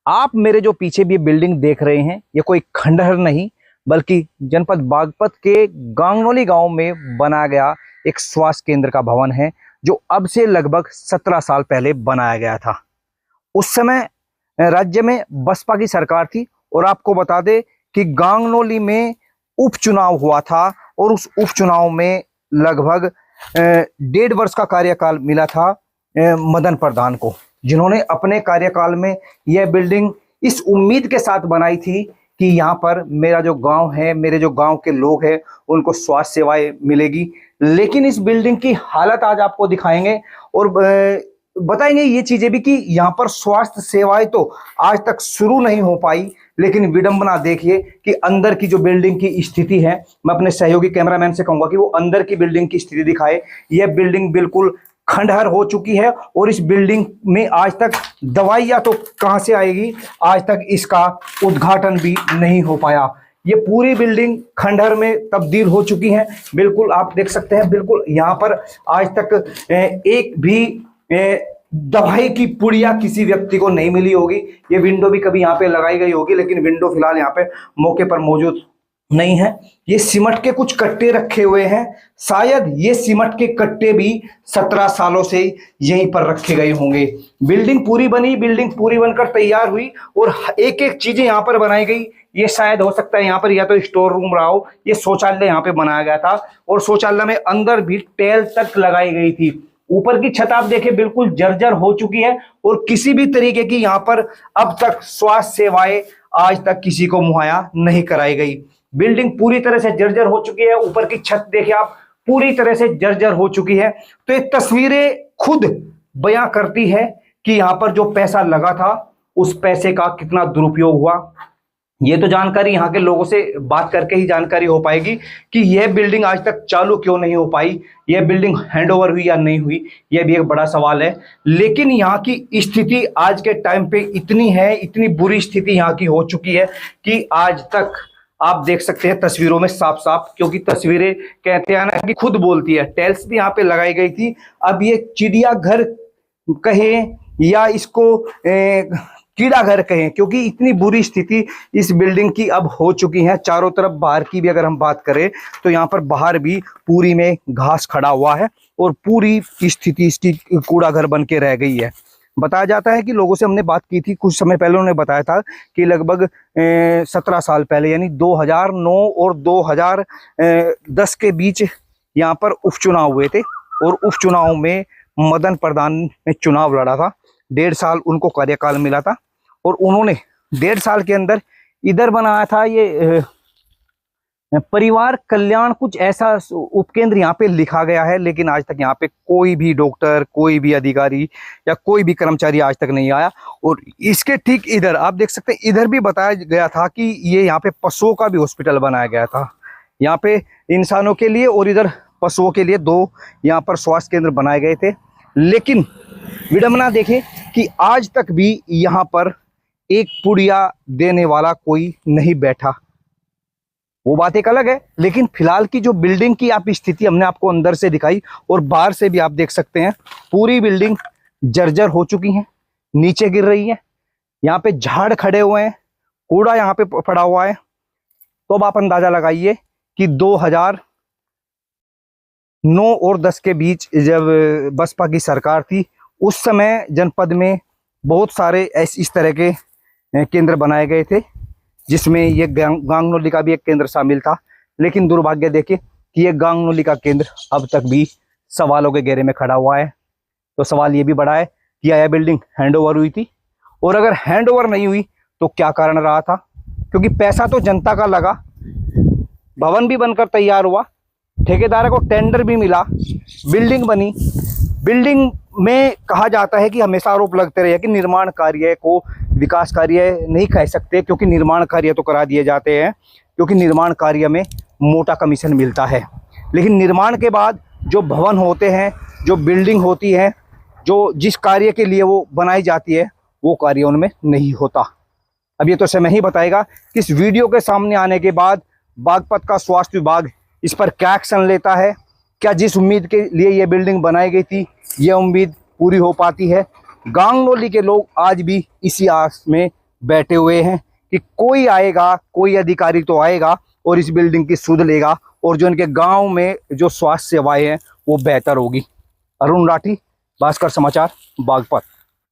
आप मेरे जो पीछे भी ये बिल्डिंग देख रहे हैं, ये कोई खंडहर नहीं बल्कि जनपद बागपत के गांगनौली गांव में बना गया एक स्वास्थ्य केंद्र का भवन है, जो अब से लगभग 17 साल पहले बनाया गया था। उस समय राज्य में बसपा की सरकार थी और आपको बता दे कि गांगनौली में उपचुनाव हुआ था और उस उपचुनाव में लगभग 1.5 वर्ष का कार्यकाल मिला था मदन प्रधान को, जिन्होंने अपने कार्यकाल में यह बिल्डिंग इस उम्मीद के साथ बनाई थी कि यहाँ पर मेरा जो गांव है, मेरे जो गांव के लोग हैं, उनको स्वास्थ्य सेवाएं मिलेगी। लेकिन इस बिल्डिंग की हालत आज आपको दिखाएंगे और बताएंगे ये चीजें भी कि यहाँ पर स्वास्थ्य सेवाएं तो आज तक शुरू नहीं हो पाई। लेकिन विडंबना देखिए कि अंदर की जो बिल्डिंग की स्थिति है, मैं अपने सहयोगी कैमरामैन से कहूंगा कि वो अंदर की बिल्डिंग की स्थिति दिखाए। यह बिल्डिंग बिल्कुल खंडहर हो चुकी है और इस बिल्डिंग में आज तक दवाइयां तो कहां से आएगी, आज तक इसका उद्घाटन भी नहीं हो पाया। ये पूरी बिल्डिंग खंडहर में तब्दील हो चुकी है। बिल्कुल आप देख सकते हैं, बिल्कुल यहाँ पर आज तक एक भी दवाई की पुड़िया किसी व्यक्ति को नहीं मिली होगी। ये विंडो भी कभी यहाँ पे लगाई गई होगी, लेकिन विंडो फिलहाल यहाँ पे मौके पर मौजूद नहीं है। ये सीमेंट के कुछ कट्टे रखे हुए हैं, शायद ये सीमेंट के कट्टे भी 17 सालों से यहीं पर रखे गए होंगे। बिल्डिंग पूरी बनी, बिल्डिंग पूरी बनकर तैयार हुई और एक एक चीजें यहाँ पर बनाई गई। ये शायद हो सकता है यहाँ पर या तो स्टोर रूम रहा हो, ये शौचालय यहाँ पे बनाया गया था और शौचालय में अंदर भी टेल तक लगाई गई थी। ऊपर की छत आप देखें बिल्कुल जर्जर हो चुकी है और किसी भी तरीके की यहाँ पर अब तक स्वास्थ्य सेवाएं आज तक किसी को मुहैया नहीं कराई गई। बिल्डिंग पूरी तरह से जर्जर हो चुकी है। ऊपर की छत देखिए आप, पूरी तरह से जर्जर हो चुकी है। तो ये तस्वीरें खुद बयां करती है कि यहाँ पर जो पैसा लगा था उस पैसे का कितना दुरुपयोग हुआ। ये तो जानकारी यहाँ के लोगों से बात करके ही जानकारी हो पाएगी कि यह बिल्डिंग आज तक चालू क्यों नहीं हो पाई, यह बिल्डिंग हैंडओवर हुई या नहीं हुई, यह भी एक बड़ा सवाल है। लेकिन यहाँ की स्थिति आज के टाइम पे इतनी है, इतनी बुरी स्थिति यहाँ की हो चुकी है कि आज तक आप देख सकते हैं तस्वीरों में साफ साफ, क्योंकि तस्वीरें कहते हैं ना कि खुद बोलती है। टेल्स भी यहाँ पे लगाई गई थी। अब ये चिड़ियाघर कहें या इसको कीड़ा घर कहें, क्योंकि इतनी बुरी स्थिति इस बिल्डिंग की अब हो चुकी है। चारों तरफ बाहर की भी अगर हम बात करें तो यहाँ पर बाहर भी पूरी में घास खड़ा हुआ है और पूरी स्थिति इसकी कूड़ा घर बन के रह गई है। बताया जाता है कि लोगों से हमने बात की थी कुछ समय पहले, उन्होंने बताया था कि लगभग 17 साल पहले यानी 2009 और 2010 के बीच यहाँ पर उपचुनाव हुए थे और उपचुनाव में मदन प्रधान ने चुनाव लड़ा था। 1.5 साल उनको कार्यकाल मिला था और उन्होंने 1.5 साल के अंदर इधर बनाया था ये परिवार कल्याण, कुछ ऐसा उपकेंद्र यहाँ पे लिखा गया है। लेकिन आज तक यहाँ पे कोई भी डॉक्टर, कोई भी अधिकारी या कोई भी कर्मचारी आज तक नहीं आया। और इसके ठीक इधर आप देख सकते हैं, इधर भी बताया गया था कि ये यहाँ पे पशुओं का भी हॉस्पिटल बनाया गया था। यहाँ पे इंसानों के लिए और इधर पशुओं के लिए 2 यहाँ पर स्वास्थ्य केंद्र बनाए गए थे। लेकिन विडंबना देखें कि आज तक भी यहाँ पर एक पुड़िया देने वाला कोई नहीं बैठा। वो बात एक अलग है, लेकिन फिलहाल की जो बिल्डिंग की आप स्थिति हमने आपको अंदर से दिखाई और बाहर से भी आप देख सकते हैं, पूरी बिल्डिंग जर्जर हो चुकी है, नीचे गिर रही है। यहाँ पे झाड़ खड़े हुए हैं, कूड़ा यहाँ पे पड़ा हुआ है। तो अब आप अंदाजा लगाइए कि 2009 और 10 के बीच जब बसपा की सरकार थी, उस समय जनपद में बहुत सारे इस तरह के केंद्र बनाए गए थे, जिसमें ये गांगनौली का भी एक केंद्र शामिल था। लेकिन दुर्भाग्य देखिए कि ये गांगनौली का केंद्र अब तक भी सवालों के घेरे में खड़ा हुआ है। तो सवाल ये भी बड़ा है कि यह बिल्डिंग हैंडओवर हुई थी, और अगर हैंडओवर नहीं हुई तो क्या कारण रहा था? क्योंकि पैसा तो जनता का लगा, भवन भी बनकर तैयार हुआ, ठेकेदार को टेंडर भी मिला, बिल्डिंग बनी। बिल्डिंग में कहा जाता है कि हमेशा आरोप लगते रहे कि निर्माण कार्य को विकास कार्य नहीं कह सकते, क्योंकि निर्माण कार्य तो करा दिए जाते हैं, क्योंकि निर्माण कार्य में मोटा कमीशन मिलता है। लेकिन निर्माण के बाद जो भवन होते हैं, जो बिल्डिंग होती है, जो जिस कार्य के लिए वो बनाई जाती है, वो कार्य उनमें नहीं होता। अब ये तो समय ही बताएगा कि इस वीडियो के सामने आने के बाद बागपत का स्वास्थ्य विभाग इस पर क्या एक्शन लेता है। क्या जिस उम्मीद के लिए ये बिल्डिंग बनाई गई थी, ये उम्मीद पूरी हो पाती है? गांगनौली के लोग आज भी इसी आस में बैठे हुए हैं कि कोई आएगा, कोई अधिकारी तो आएगा और इस बिल्डिंग की सुध लेगा और जो इनके गांव में जो स्वास्थ्य सेवाएं हैं वो बेहतर होगी। अरुण राठी, भास्कर समाचार, बागपत।